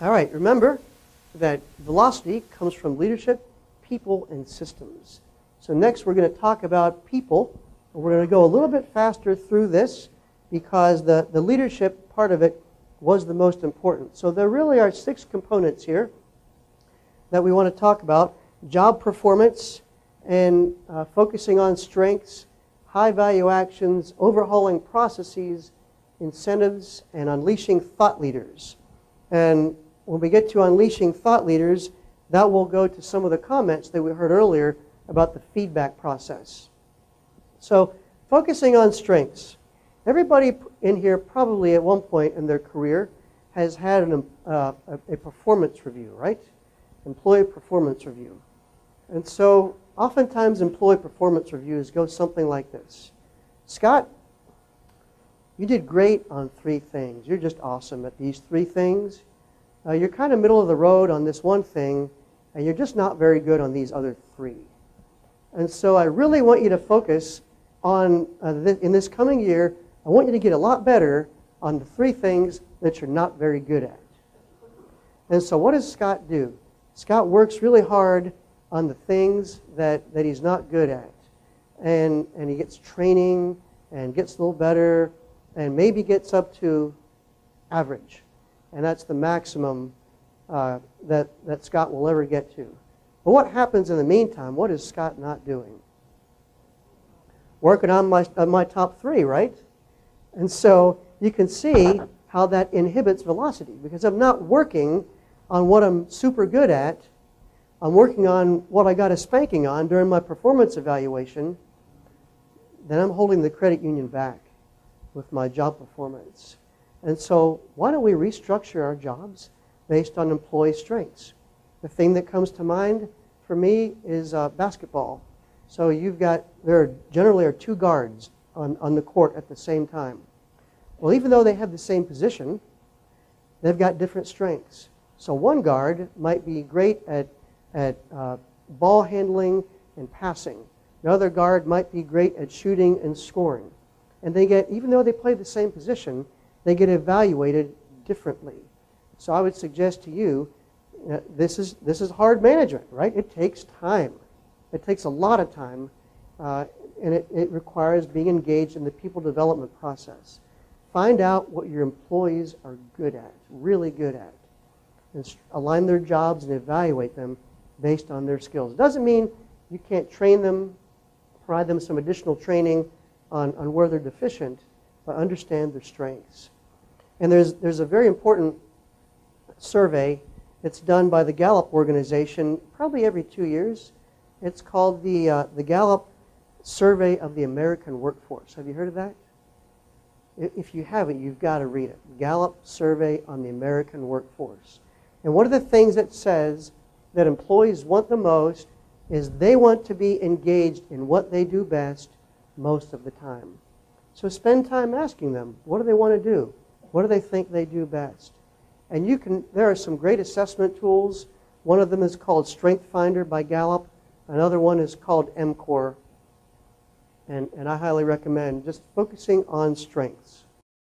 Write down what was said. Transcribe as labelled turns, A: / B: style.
A: All right, remember that velocity comes from leadership, people, and systems. So next we're going to talk about people. We're going to go a little bit faster through this because the leadership part of it was the most important. So there really are 6 components here that we want to talk about. Job performance and focusing on strengths, high-value actions, overhauling processes, incentives, and unleashing thought leaders. And when we get to unleashing thought leaders, that will go to some of the comments that we heard earlier about the feedback process. So focusing on strengths. Everybody in here probably at one point in their career has had a performance review, right? Employee performance review. And so oftentimes employee performance reviews go something like this. Scott, you did great on 3 things. You're just awesome at these 3 things. You're kind of middle of the road on this one thing, and you're just not very good on these other 3. And so I really want you to focus on, in this coming year, I want you to get a lot better on the 3 things that you're not very good at. And so what does Scott do? Scott works really hard on the things that he's not good at. And he gets training and gets a little better and maybe gets up to average. And that's the maximum that Scott will ever get to. But what happens in the meantime? What is Scott not doing? Working on my top 3, right? And so you can see how that inhibits velocity because I'm not working on what I'm super good at. I'm working on what I got a spanking on during my performance evaluation. Then I'm holding the credit union back with my job performance. And so why don't we restructure our jobs based on employee strengths? The thing that comes to mind for me is basketball. So there generally are 2 guards on the court at the same time. Well, even though they have the same position, they've got different strengths. So one guard might be great at ball handling and passing. Another guard might be great at shooting and scoring. And even though they play the same position, they get evaluated differently. So I would suggest to you, this is hard management, right? It takes time. It takes a lot of time, and it requires being engaged in the people development process. Find out what your employees are good at, really good at, and align their jobs and evaluate them based on their skills. It doesn't mean you can't train them, provide them some additional training on where they're deficient, but understand their strengths. And there's a very important survey. It's done by the Gallup organization probably every 2 years. It's called the Gallup Survey of the American Workforce. Have you heard of that? If you haven't, you've got to read it. Gallup Survey on the American Workforce. And one of the things it says that employees want the most is they want to be engaged in what they do best most of the time. So spend time asking them, what do they want to do? What do they think they do best? And there are some great assessment tools. One of them is called Strength Finder by Gallup. Another one is called MCOR. And I highly recommend just focusing on strengths.